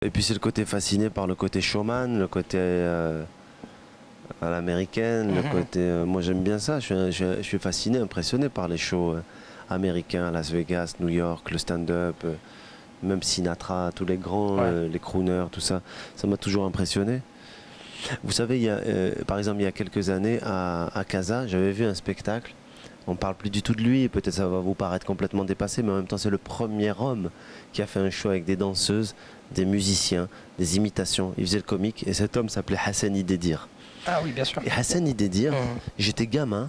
Et puis c'est le côté fasciné par le côté showman, le côté à l'américaine, le côté... moi j'aime bien ça, je suis fasciné, impressionné par les shows américains, Las Vegas, New York, le stand-up, même Sinatra, tous les grands, les crooners, tout ça, ça m'a toujours impressionné. Vous savez, par exemple, il y a quelques années, à Casa, j'avais vu un spectacle. On ne parle plus du tout de lui, peut-être ça va vous paraître complètement dépassé, mais en même temps, c'est le premier homme qui a fait un show avec des danseuses, des musiciens, des imitations. Il faisait le comique, et cet homme s'appelait Hassani Dedir. Ah oui, bien sûr. Et Hassani Dedir, j'étais gamin,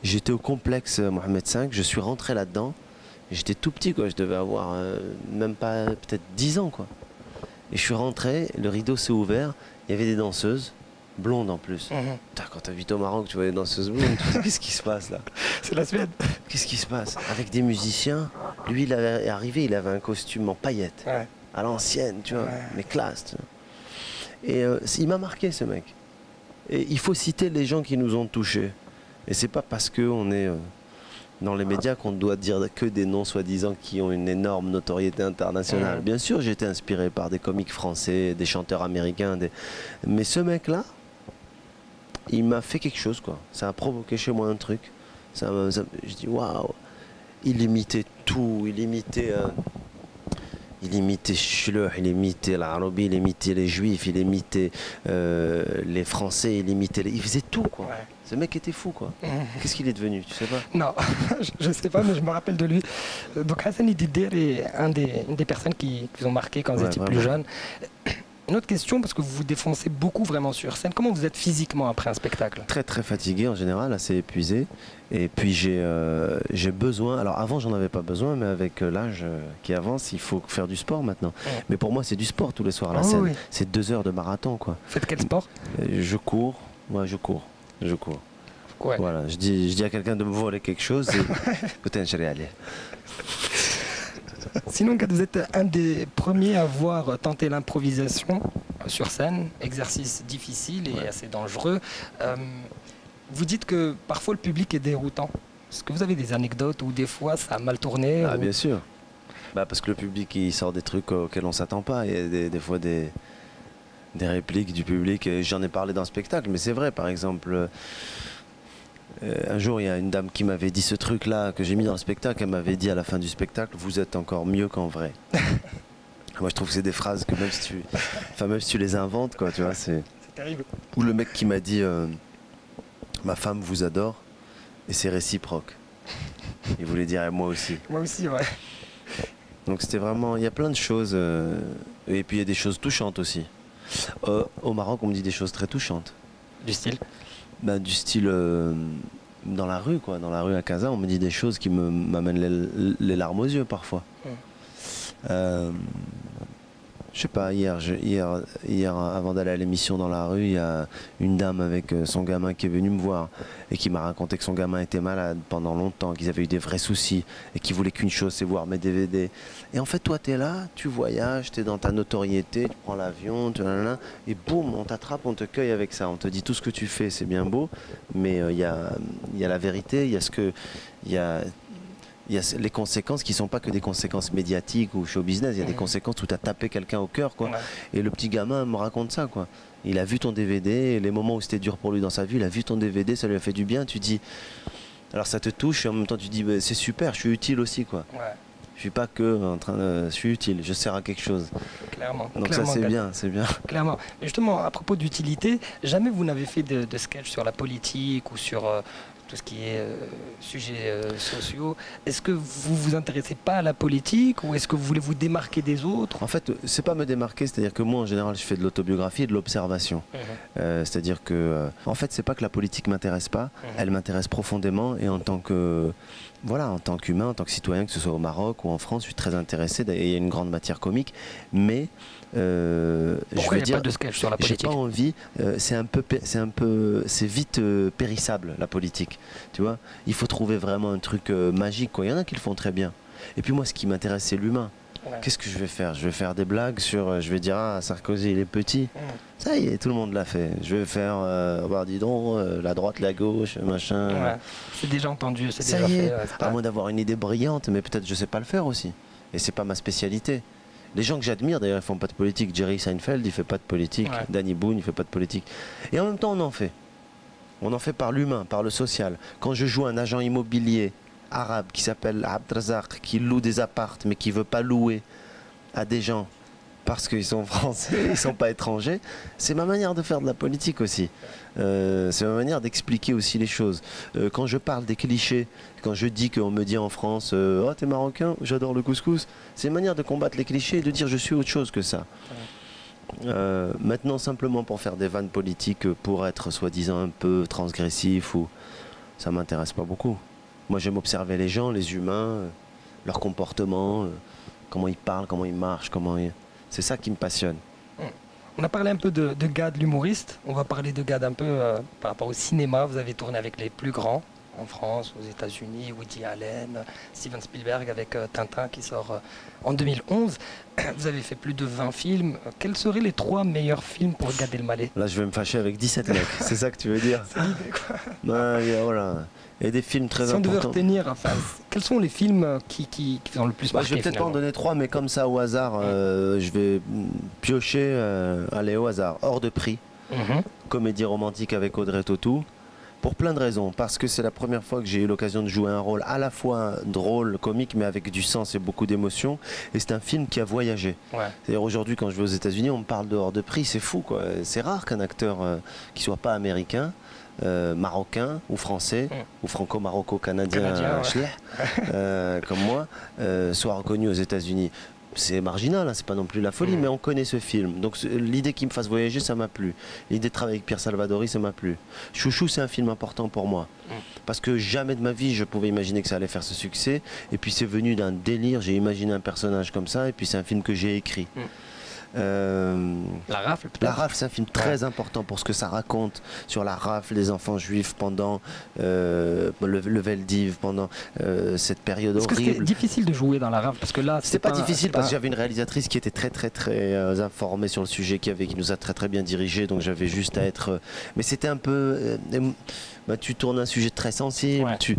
j'étais au complexe Mohamed V, je suis rentré là-dedans, et j'étais tout petit, quoi. Je devais avoir même pas, peut-être 10 ans, quoi. Et je suis rentré, le rideau s'est ouvert, il y avait des danseuses, blondes en plus. Putain, quand t'habites au Maroc, tu vois des danseuses blondes, qu'est-ce qui se passe là? C'est la Suède. Qu'est-ce qui se passe? Avec des musiciens, lui il est arrivé, il avait un costume en paillettes, à l'ancienne, tu vois, mais classe. Tu vois. Et il m'a marqué ce mec. Et il faut citer les gens qui nous ont touchés. Et c'est pas parce qu'on est dans les médias qu'on doit dire que des noms soi-disant qui ont une énorme notoriété internationale. Bien sûr, j'ai été inspiré par des comiques français, des chanteurs américains, mais ce mec-là, il m'a fait quelque chose, quoi. Ça a provoqué chez moi un truc. Je dis waouh. Il imitait tout. Il imitait Shloh, il imitait l'Arabi, il imitait les Juifs, il imitait les Français, il faisait tout, quoi. Ce mec était fou, quoi. Qu'est-ce qu'il est devenu, tu sais pas? Non, je ne sais pas, mais je me rappelle de lui. Donc Hassani Dedir est une des personnes qui vous ont marqué quand vous étiez plus jeune. Une autre question, parce que vous vous défoncez beaucoup vraiment sur scène. Comment vous êtes physiquement après un spectacle? Très très fatigué en général, assez épuisé. Et puis j'ai besoin, alors avant j'en avais pas besoin, mais avec l'âge qui avance, il faut faire du sport maintenant. Mais pour moi c'est du sport tous les soirs, la scène. C'est 2 heures de marathon, quoi. Faites quel sport? Je cours, moi je cours. Voilà, je dis à quelqu'un de me voler quelque chose, putain, je vais aller. Sinon, quand vous êtes un des premiers à avoir tenté l'improvisation sur scène, exercice difficile et assez dangereux, vous dites que parfois le public est déroutant. Est-ce que vous avez des anecdotes où des fois ça a mal tourné? Ah, bien sûr. Bah, parce que le public il sort des trucs auxquels on ne s'attend pas. Il y a des fois des répliques du public. J'en ai parlé dans le spectacle, mais c'est vrai, par exemple. Un jour, il y a une dame qui m'avait dit ce truc-là que j'ai mis dans le spectacle. Elle m'avait dit à la fin du spectacle, vous êtes encore mieux qu'en vrai. Moi, je trouve que c'est des phrases que même si tu les inventes, quoi, tu vois, c'est terrible. Ou le mec qui m'a dit, ma femme vous adore et c'est réciproque. Il voulait dire moi aussi. Moi aussi, ouais. Donc c'était vraiment, il y a plein de choses. Et puis il y a des choses touchantes aussi. Au Maroc, on me dit des choses très touchantes. Du style? Du style dans la rue, quoi. Dans la rue à Casa, on me dit des choses qui m'amènent les larmes aux yeux parfois. Je sais pas, hier, avant d'aller à l'émission dans la rue, il y a une dame avec son gamin qui est venue me voir et qui m'a raconté que son gamin était malade pendant longtemps, qu'ils avaient eu des vrais soucis et qu'ils voulaient qu'une chose, c'est voir mes DVD. Et en fait, toi, tu es là, tu voyages, tu es dans ta notoriété, tu prends l'avion, et boum, on t'attrape, on te cueille avec ça. On te dit tout ce que tu fais, c'est bien beau, mais il y a la vérité, il y a ce que... Il y a les conséquences qui ne sont pas que des conséquences médiatiques ou show business, il y a des conséquences où tu as tapé quelqu'un au cœur, quoi. Et le petit gamin me raconte ça, quoi. Il a vu ton DVD, et les moments où c'était dur pour lui dans sa vie, il a vu ton DVD, ça lui a fait du bien, tu dis... Alors ça te touche et en même temps tu dis bah, c'est super, je suis utile aussi, quoi. Je suis pas que en train de... Je suis utile, je sers à quelque chose. Clairement. Donc clairement, ça c'est bien, c'est bien. Clairement. Mais justement, à propos d'utilité, jamais vous n'avez fait de sketch sur la politique ou sur... tout ce qui est sujets sociaux. Est-ce que vous vous intéressez pas à la politique ou est-ce que vous voulez vous démarquer des autres? En fait, c'est pas me démarquer, c'est-à-dire que moi en général je fais de l'autobiographie et de l'observation. C'est-à-dire que, en fait, c'est pas que la politique m'intéresse pas, elle m'intéresse profondément et en tant que, voilà, en tant qu'humain, en tant que citoyen, que ce soit au Maroc ou en France, je suis très intéressé et il y a une grande matière comique, mais pourquoi il n'y a pas de sketch sur la politique? J'ai pas envie, c'est vite périssable la politique, tu vois. Il faut trouver vraiment un truc magique, quoi. Il y en a qui le font très bien. Et puis moi, ce qui m'intéresse, c'est l'humain. Qu'est-ce que je vais faire? Je vais faire des blagues sur, je vais dire ah Sarkozy il est petit. Ça y est, tout le monde l'a fait. Je vais faire, bah, dis donc, la droite, la gauche, machin. C'est déjà entendu, c'est déjà fait. fait. À moins d'avoir une idée brillante, mais peut-être je sais pas le faire aussi. Et c'est pas ma spécialité. Les gens que j'admire, d'ailleurs, ils font pas de politique. Jerry Seinfeld, il fait pas de politique. Ouais. Danny Boone, il fait pas de politique. Et en même temps, on en fait. On en fait par l'humain, par le social. Quand je joue un agent immobilier arabe qui s'appelle Abdrazak, qui loue des appartes, mais qui veut pas louer à des gens parce qu'ils sont français, ils sont pas étrangers, c'est ma manière de faire de la politique aussi. C'est ma manière d'expliquer aussi les choses. Quand je parle des clichés, quand je dis qu'on me dit en France oh t'es marocain, j'adore le couscous, c'est une manière de combattre les clichés et de dire je suis autre chose que ça. Maintenant simplement pour faire des vannes politiques, pour être soi-disant un peu transgressif, ou ça m'intéresse pas beaucoup. Moi j'aime observer les gens, les humains, leur comportement, comment ils parlent, comment ils marchent, c'est ça qui me passionne. On a parlé un peu de Gad, l'humoriste. On va parler de Gad un peu par rapport au cinéma. Vous avez tourné avec les plus grands en France, aux États-Unis, Woody Allen, Steven Spielberg avec Tintin qui sort en 2011. Vous avez fait plus de 20 films. Quels seraient les 3 meilleurs films pour Gad Elmaleh? Là je vais me fâcher avec 17 mecs, c'est ça que tu veux dire? C'est l'idée quoi. Voilà. Et des films très Si on devait importants. retenir, enfin, quels sont les films qui ont le plus marqué? Je vais peut-être pas en donner 3, mais comme ça au hasard, je vais piocher, aller au hasard, hors de prix. Comédie romantique avec Audrey Tautou. Pour plein de raisons, parce que c'est la première fois que j'ai eu l'occasion de jouer un rôle à la fois drôle, comique, mais avec du sens et beaucoup d'émotion. Et c'est un film qui a voyagé. Ouais. C'est-à-dire aujourd'hui, quand je vais aux États-Unis, on me parle de hors de prix, c'est fou quoi. C'est rare qu'un acteur qui soit pas américain, marocain ou français, ou franco-maroco-canadien, comme moi, soit reconnu aux États-Unis. C'est marginal, hein, c'est pas non plus la folie, mais on connaît ce film. Donc l'idée qu'il me fasse voyager, ça m'a plu. L'idée de travailler avec Pierre Salvadori, ça m'a plu. Chouchou, c'est un film important pour moi. Parce que jamais de ma vie, je pouvais imaginer que ça allait faire ce succès. Et puis c'est venu d'un délire, j'ai imaginé un personnage comme ça, et puis c'est un film que j'ai écrit. La Rafle, peut-être. La Rafle, c'est un film très important pour ce que ça raconte sur la rafle des enfants juifs pendant le Veldiv, pendant cette période horrible. Est-ce que c'était difficile de jouer dans La Rafle? Parce que là, c'était pas difficile parce que j'avais une réalisatrice qui était très informée sur le sujet, qui nous a très bien dirigés, donc j'avais juste à être. Mais c'était un peu. Tu tournes un sujet très sensible, tu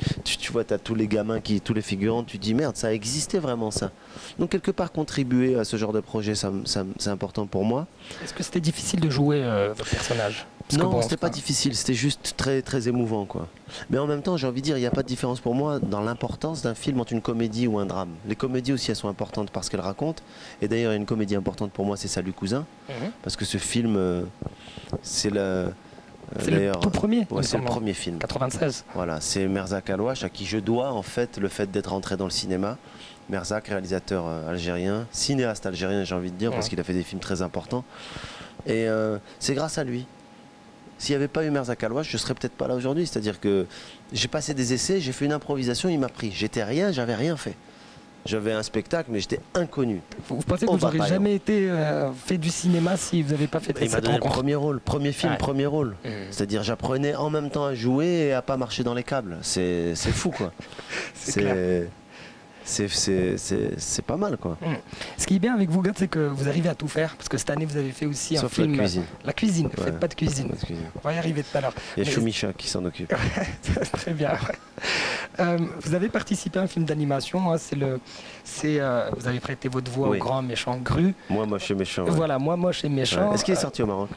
vois, tu as tous les gamins, tous les figurants, tu dis merde, ça a existé vraiment ça. Donc quelque part contribuer à ce genre de projet, c'est important pour moi. Est-ce que c'était difficile de jouer votre personnage? Non, c'était pas difficile, c'était juste très émouvant quoi. Mais en même temps, j'ai envie de dire, il n'y a pas de différence pour moi dans l'importance d'un film entre une comédie ou un drame. Les comédies aussi, elles sont importantes parce qu'elles racontent. Et d'ailleurs, une comédie importante pour moi, c'est Salut Cousin, parce que ce film, c'est le tout premier. Ouais, c'est le premier film. 96. Voilà, c'est Merzak Alouache à qui je dois en fait le fait d'être entré dans le cinéma. Merzak, réalisateur algérien, cinéaste algérien, j'ai envie de dire, parce qu'il a fait des films très importants. Et c'est grâce à lui. S'il n'y avait pas eu Merzak Alouache, je ne serais peut-être pas là aujourd'hui. C'est-à-dire que j'ai passé des essais, j'ai fait une improvisation, il m'a pris. J'étais rien, j'avais rien fait. J'avais un spectacle, mais j'étais inconnu. Vous pensez que vous n'aurez jamais été fait du cinéma si vous n'avez pas fait cette rencontre? Il m'a donné le premier rôle, premier film, premier rôle. C'est-à-dire j'apprenais en même temps à jouer et à pas marcher dans les câbles. C'est fou quoi. C'est pas mal quoi. Ce qui est bien avec vous, Gad, c'est que vous arrivez à tout faire. Parce que cette année, vous avez fait aussi un film. La cuisine. La cuisine, faites pas de cuisine. On va y arriver tout à l'heure. Il y a Choumicha qui s'en occupe. Très bien. Vous avez participé à un film d'animation. Hein, vous avez prêté votre voix au grand méchant Gru. Moi, moche et méchant. Voilà, moi, moche et méchant. Est-ce qu'il est sorti au Maroc?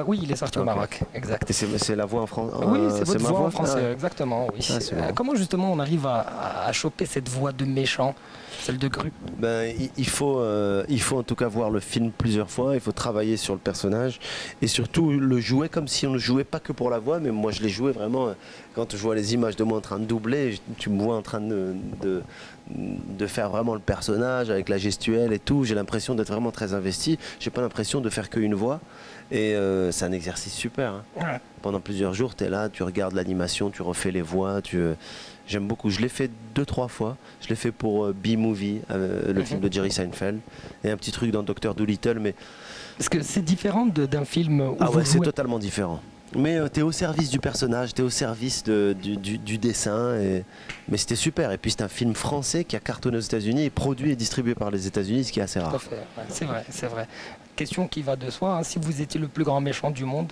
Oui, il est sorti au Maroc, exact. Et c'est la voix en français? Oui, c'est votre voix en français, exactement. Oui. Comment justement on arrive à choper cette voix de méchant? Celle de Gru. Il faut en tout cas voir le film plusieurs fois, il faut travailler sur le personnage et surtout le jouer comme si on ne jouait pas que pour la voix, mais moi je l'ai joué vraiment, quand je vois les images de moi en train de doubler, tu me vois en train de faire vraiment le personnage avec la gestuelle et tout, j'ai l'impression d'être vraiment très investi, j'ai pas l'impression de faire qu'une voix et c'est un exercice super. Hein. Pendant plusieurs jours, tu es là, tu regardes l'animation, tu refais les voix, j'aime beaucoup. Je l'ai fait 2-3 fois. Je l'ai fait pour B-Movie, le film de Jerry Seinfeld, et un petit truc dans Dr. Dolittle. Mais est-ce que c'est différent d'un film où c'est totalement différent. Mais tu es au service du personnage, tu es au service du dessin. Mais c'était super. Et puis c'est un film français qui a cartonné aux États-Unis et produit et distribué par les États-Unis, ce qui est assez rare. Tout à fait. C'est vrai, c'est vrai. Question qui va de soi. Hein. Si vous étiez le plus grand méchant du monde,